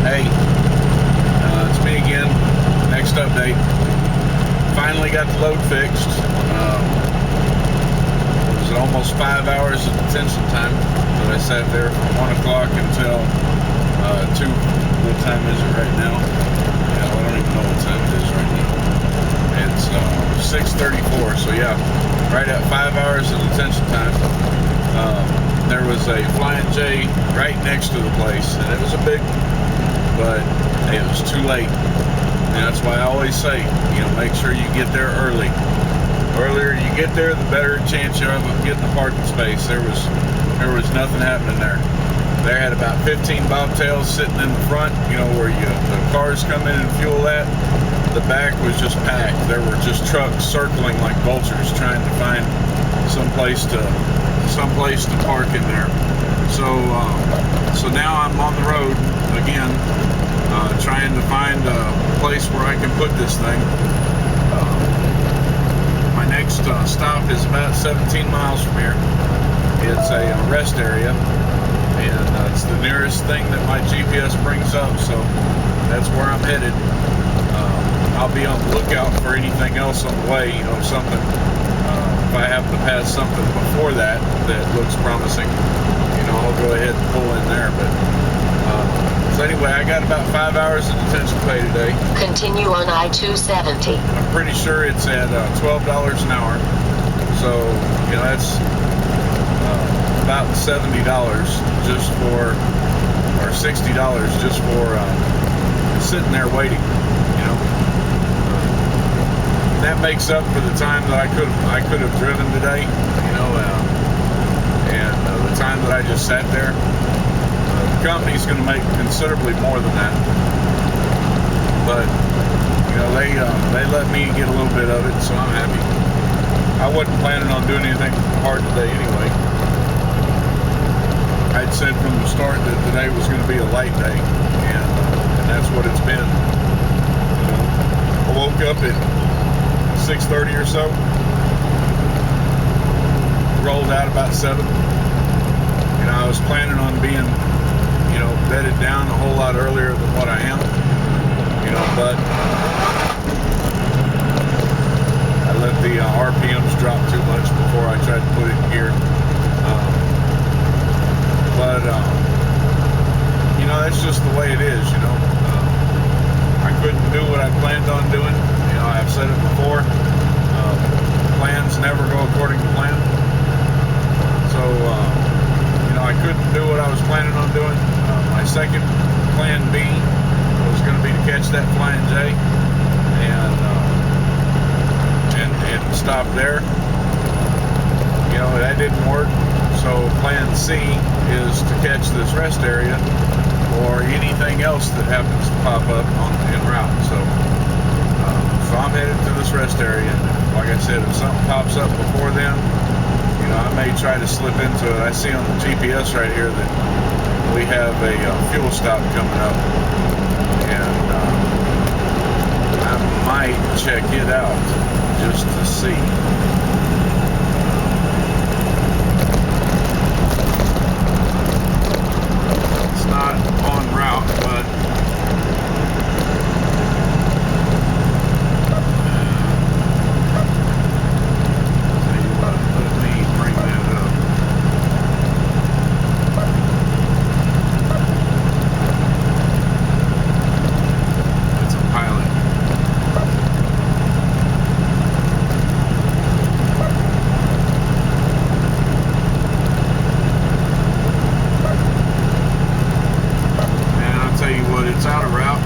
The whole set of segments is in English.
Hey, it's me again. Next update. Finally got the load fixed. It was almost 5 hours of detention time that I sat there from 1 o'clock until 2. What time is it right now? I don't even know what time it is right now. It's 6:34. So yeah, right at 5 hours of detention time. There was a Flying J right next to the place, and it was a big one, but it was too late. And that's why I always say, make sure you get there early. The earlier you get there, the better chance you have of getting a parking space. There was nothing happening there. They had about 15 bobtails sitting in the front, where the cars come in and fuel that. The back was just packed. There were just trucks circling like vultures trying to find some place to park in there. So now I'm on the road again, trying to find a place where I can put this thing. My next stop is about 17 miles from here. It's a rest area, and it's the nearest thing that my GPS brings up, so that's where I'm headed. I'll be on the lookout for anything else on the way, something. If I happen to pass something before that looks promising, I'll go ahead and pull in there. But so anyway, I got about 5 hours of detention pay today. Continue on I-270. I'm pretty sure it's at $12 an hour. So that's about $70 just for, or $60 just for sitting there waiting. That makes up for the time that I could have driven today, and the time that I just sat there. The company's going to make considerably more than that, but they let me get a little bit of it, so I'm happy. I wasn't planning on doing anything hard today anyway. I'd said from the start that today was going to be a light day, and that's what it's been. I woke up at 6:30 or so, rolled out about 7. I was planning on being, bedded down a whole lot earlier than what I am, but I let the RPMs drop too much before I tried to put it in gear. But that's just the way it is, I couldn't do what I planned on doing. I've said it before, plans never go according to plan. So, I couldn't do what I was planning on doing. My second plan B was going to be to catch that Flying J and stop there. That didn't work. So plan C is to catch this rest area or anything else that happens to pop up en route. So I'm headed to this rest area. Like I said, if something pops up before then, I may try to slip into it. I see on the GPS right here that we have a fuel stop coming up, and I might check it out just to see. It's not en route, but it's out of route,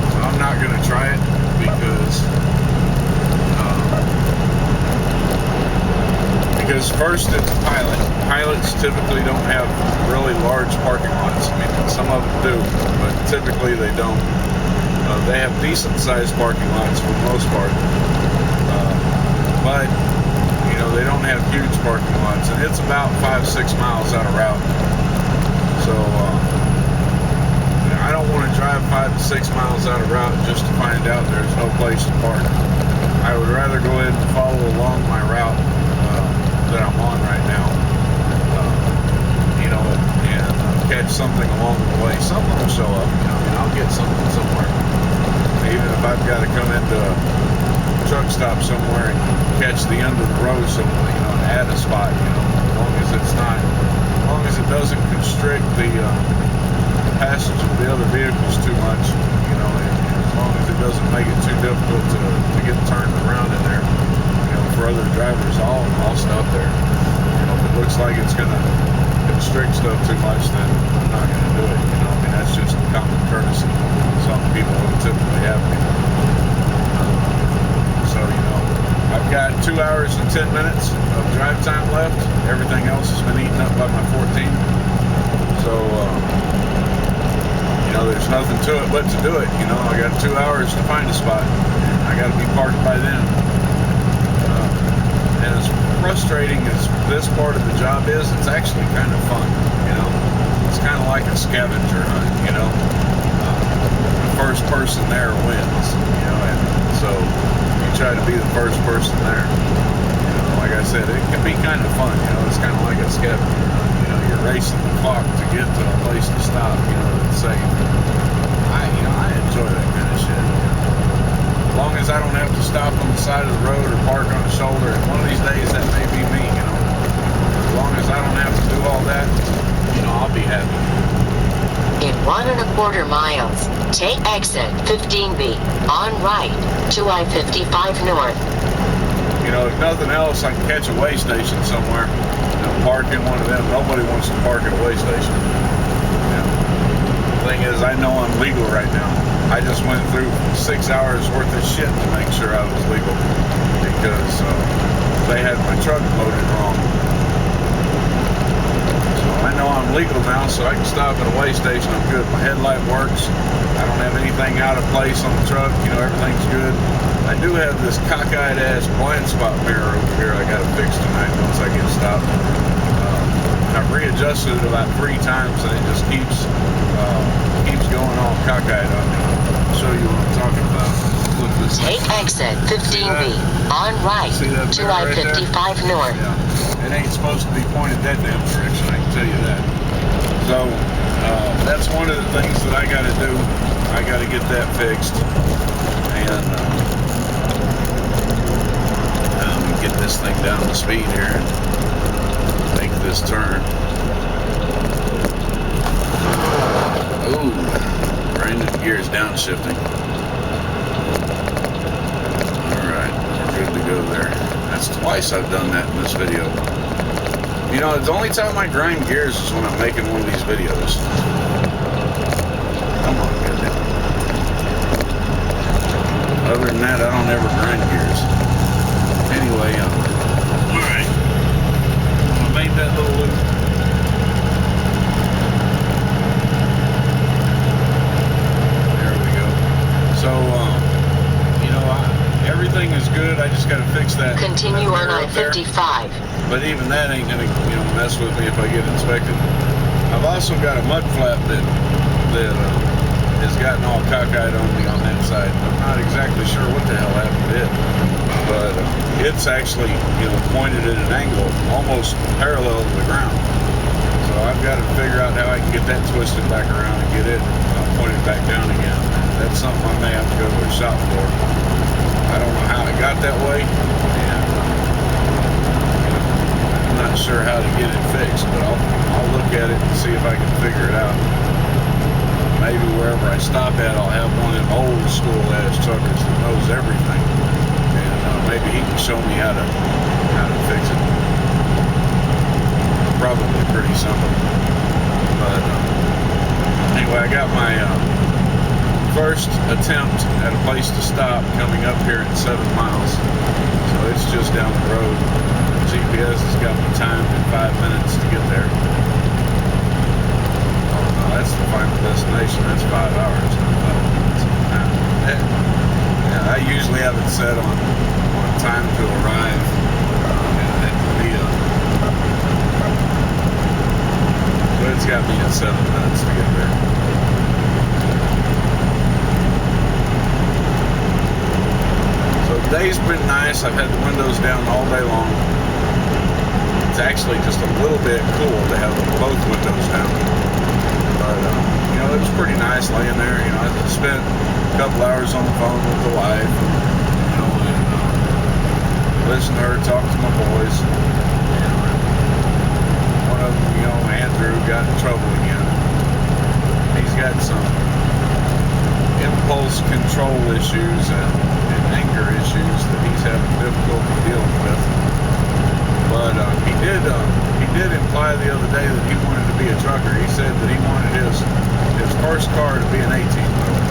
so I'm not going to try it because first it's a pilot. Pilots typically don't have really large parking lots. I mean, some of them do, but typically they don't. They have decent sized parking lots for the most part, but they don't have huge parking lots, and it's about 5-6 miles out of route. So I don't want to drive 5 to 6 miles out of route just to find out there's no place to park. I would rather go ahead and follow along my route that I'm on right now, and catch something along the way. Something will show stop somewhere and catch the end of the road somewhere, and add a spot, as long as it's not, as long as it doesn't constrict the passage of the other vehicles too much, and as long as it doesn't make it too difficult to get turned around in there, for other drivers, I'll stop there. If it looks like it's gonna constrict stuff too much, then I'm not gonna do it. That's just common courtesy. Some people would typically have me. So, I've got 2 hours and 10 minutes of drive time left. Everything else has been eaten up by my 14. So, there's nothing to it but to do it. I got 2 hours to find a spot. I got to be parked by then. And as frustrating as this part of the job is, it's actually kind of fun. It's kind of like a scavenger hunt. The first person there wins. And so you try to be the first person there. Like I said, it can be kind of fun. It's kind of like a scavenger hunt. You're racing the clock to get to a place to stop. That's safe. I enjoy that kind of shit. As long as I don't have to stop on the side of the road or park on the shoulder, and one of these days that may be me. As long as I don't have to do all that, I'll be happy. In 1.25 miles, take exit 15B on right to I-55 North. If nothing else, I can catch a way station somewhere. Park in one of them. Nobody wants to park at a way station. The thing is, I know I'm legal right now. I just went through 6 hours worth of shit to make sure I was legal because they had my truck loaded wrong. I know I'm legal now, so I can stop at a way station. I'm good. My headlight works. I don't have anything out of place on the truck. Everything's good. I do have this cockeyed ass blind spot mirror over here I got to fix tonight once I get stopped. I've readjusted it about 3 times and it just keeps going all cockeyed on me. I'll show you what I'm talking about. Look this way. Take exit 15B on right to I-55 North. Yeah. It ain't supposed to be pointed that damn direction, I can tell you that. So, that's one of the things that I got to do. I got to get that fixed. And let me get this thing down to speed here and make this turn. Ooh, grinding gears downshifting. Alright, we're good to go there. That's twice I've done that in this video. The only time I grind gears is when I'm making one of these videos. Come on, goddamn. Other than that, I don't ever grind gears. Anyway, alright. I made that little loop. There we go. So, everything is good. I just got to fix that. Continue on I-55. But even that ain't gonna, mess with me if I get inspected. I've also got a mud flap that has gotten all cockeyed on me on that side. I'm not exactly sure what the hell happened to it, but it's actually, pointed at an angle almost parallel to the ground. So I've got to figure out how I can get that twisted back around and get it pointed back down again. That's something I may have to go to a shop for. I don't know how it got that way, and I'm not sure how to get it fixed, but I'll look at it and see if I can figure it out. Maybe wherever I stop at, I'll have one of them old school ass truckers that knows everything, and maybe he can show me how to fix it. Probably pretty simple, but anyway, I got my first attempt at a place to stop coming up here in 7 miles. So it's just down the road. GPS has got me timed in 5 minutes to get there. Oh no, that's the final destination. That's 5 hours. Yeah, I usually have it set on time to arrive. And it can be so it's got me in 7 minutes to get there. Today's been nice. I've had the windows down all day long. It's actually just a little bit cool to have both windows down. But, it was pretty nice laying there. I spent a couple hours on the phone with the wife. And listen to her talk to my boys. One of them, Andrew, got in trouble again. He's got some impulse control issues and anger issues that he's having difficulty dealing with. But he did imply the other day that he wanted to be a trucker. He said that he wanted his first car to be an 18-wheeler.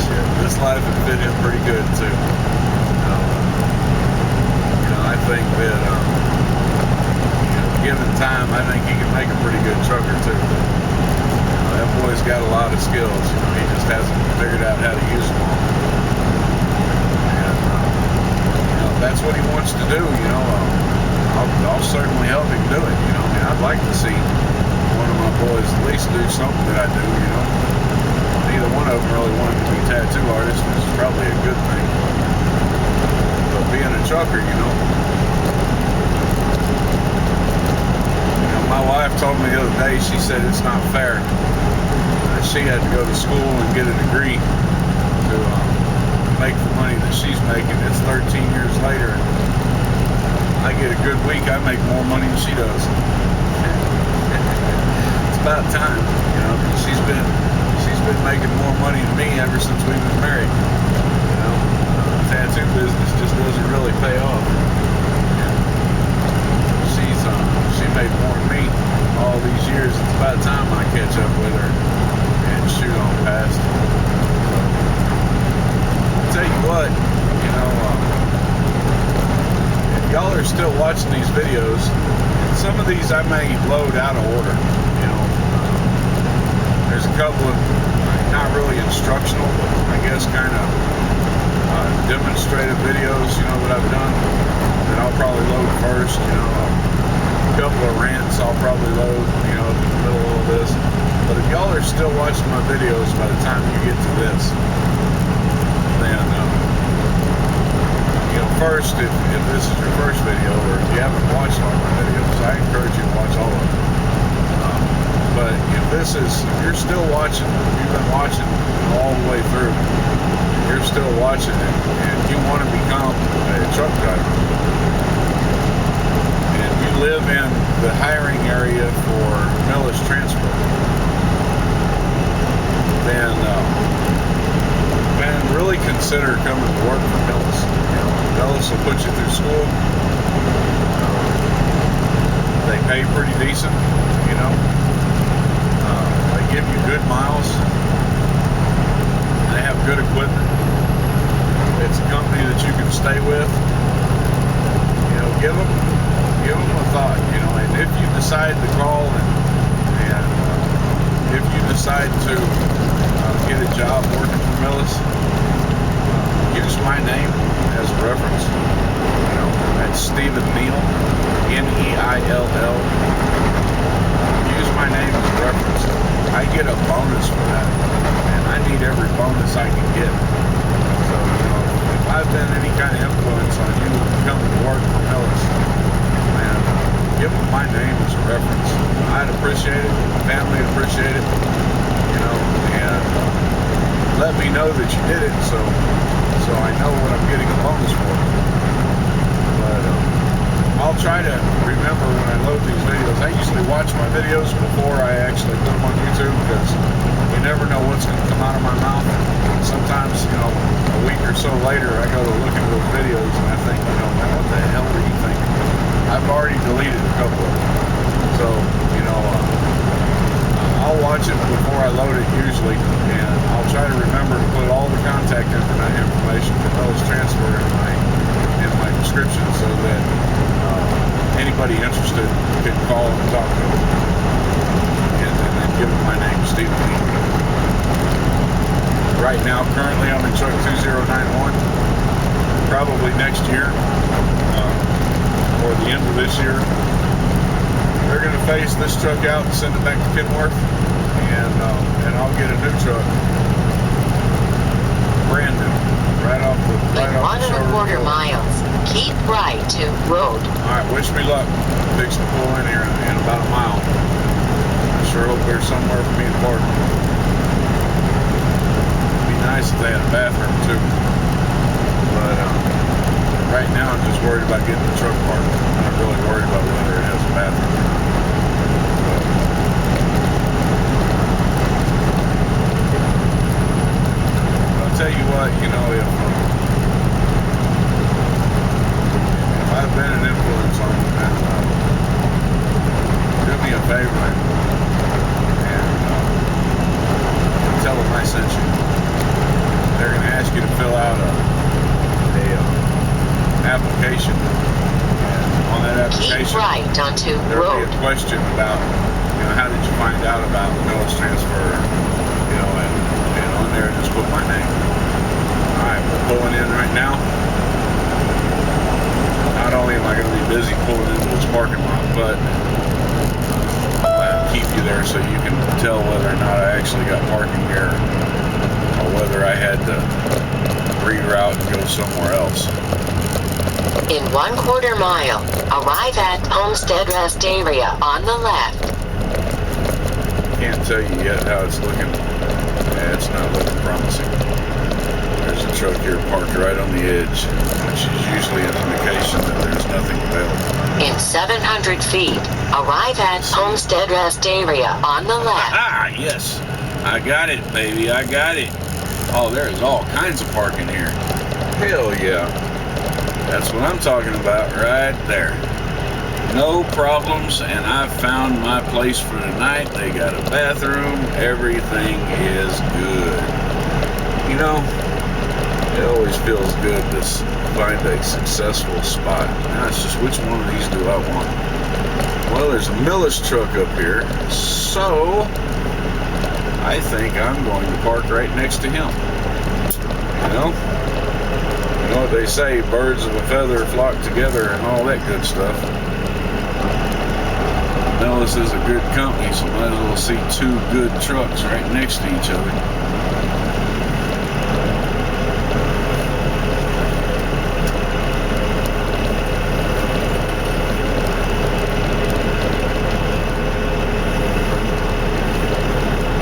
Shit. This life would fit him pretty good too. I think that given time, I think he can make a pretty good trucker too. That boy's got a lot of skills. He just hasn't figured out how to use them all. And that's what he wants to do. I'll certainly help him do it. I'd like to see one of my boys at least do something that I do. Neither one of them really wanted to be tattoo artists, which is probably a good thing. But being a trucker, my wife told me the other day, she said it's not fair. She had to go to school and get a degree to make the money that she's making. It's 13 years later, and I get a good week, I make more money than she does. It's about time, she's been making more money than me ever since we've been married. Tattoo business just doesn't really pay off. She made more than me all these years. It's about time I catch up with her and shoot on past. I'll tell you what, if y'all are still watching these videos, some of these I may load out of order. There's a couple of not really instructional, but I guess kind of demonstrative videos, that I've done that I'll probably load first. A couple of rants I'll probably load, in the middle of all this. But if y'all are still watching my videos by the time you get to this, then first, if this is your first video, or if you haven't watched all my videos, I encourage you to watch all of them. But if you're still watching, you've been watching all the way through, you're still watching it, and you want to become a truck driver, and you live in the hiring area for Neill Transport, then really consider coming to work for Neill. Neill will put you through school. They pay pretty decent, they give you good miles. They have good equipment. It's a company that you can stay with. Give them a thought. And if you decide to call and if you decide to get a job working for Millis, use my name as a reference. That's Stephen Neill, Neill. Use my name as a reference. I get a bonus for that, and I need every bonus I can get. So, if I've been any kind of influence on you coming to work for Millis, man, give them my name as a reference. I'd appreciate it. My family would appreciate it. And let me know that you did it, so I know what I'm getting a bonus for. But I'll try to remember when I load these videos. I usually watch my videos before I actually put them on YouTube, because you never know what's going to come out of my mouth. Sometimes, a week or so later, I go to look at those videos and I think, man, what the hell were you thinking? I've already deleted a couple of them. So, I'll watch it before I load it usually, and I'll try to remember to put all the contact information for Neill Transport in my description, so that anybody interested can call and talk to them, and then give them my name, Stephen Neill. Right now, currently, I'm in truck 2091. Probably next year, or the end of this year, they're going to phase this truck out and send it back to Kenworth, and I'll get a new truck, brand new, right off the showroom. 1.25 miles. Keep right to road. All right, wish me luck. Fixing to pull in here in about a mile. I sure hope there's somewhere for me to park. It'd be nice if they had a bathroom too. But right now I'm just worried about getting the truck parked. I'm not really worried about whether it has a bathroom. I'll tell you what, you know, if I've been an influence on them, do me a favor and tell them I sent you. They're going to ask you to fill out a application, and on that application, keep right onto there'll road. be a question about, you know, how did you find out about Neill's transfer, you know, and on there just put my name. Alright, we're pulling in right now. Not only am I going to be busy pulling into this parking lot, but I'll keep you there so you can tell whether or not I actually got parking here, or whether I had to reroute and go somewhere else. In 1/4 mile, arrive at Homestead Rest Area on the left. Can't tell you yet how it's looking. Yeah, it's not looking promising. There's a truck here parked right on the edge, which is usually an indication that there's nothing available. In 700 feet, arrive at Homestead Rest Area on the left. Ah, yes. I got it, baby. I got it. Oh, there is all kinds of parking here. Hell yeah. That's what I'm talking about right there. No problems, and I've found my place for tonight. They got a bathroom. Everything is good. You know, it always feels good to find a successful spot. Now it's just, which one of these do I want? Well, there's a Miller's truck up here, so I think I'm going to park right next to him. You know? You know what they say, birds of a feather flock together and all that good stuff. Neill is a good company, so might as well see two good trucks right next to each other.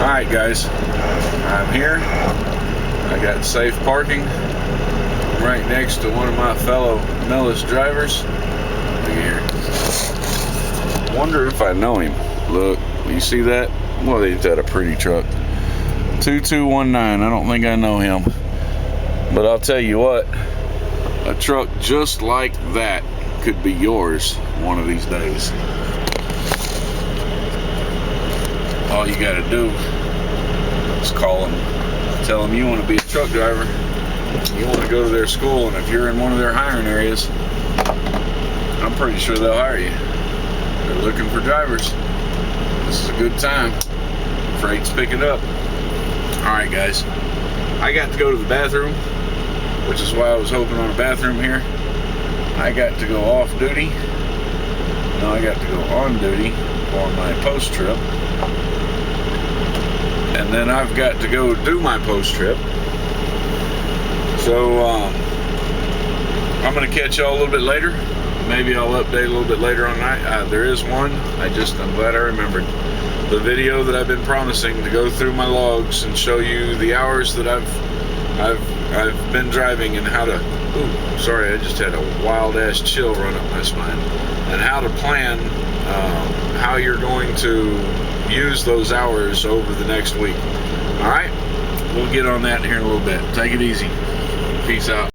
Alright guys, I'm here. I got safe parking right next to one of my fellow Millis drivers. Look here. Wonder if I know him. Look, you see that? Well, ain't that a pretty truck? 2219. I don't think I know him. But I'll tell you what, a truck just like that could be yours one of these days. All you gotta do is call them, tell them you want to be a truck driver, you want to go to their school, and if you're in one of their hiring areas, I'm pretty sure they'll hire you. They're looking for drivers. This is a good time. Freight's picking up. Alright guys, I got to go to the bathroom, which is why I was hoping on a bathroom here. I got to go off duty. Now I got to go on duty for my post trip. And then I've got to go do my post trip. So I'm gonna catch y'all a little bit later. Maybe I'll update a little bit later on night. There is one. I'm glad I remembered the video that I've been promising to go through my logs and show you the hours that I've been driving and how to. Ooh, sorry, I just had a wild ass chill run up my spine. And how to plan how you're going to use those hours over the next week. Alright, we'll get on that here in a little bit. Take it easy. Peace out.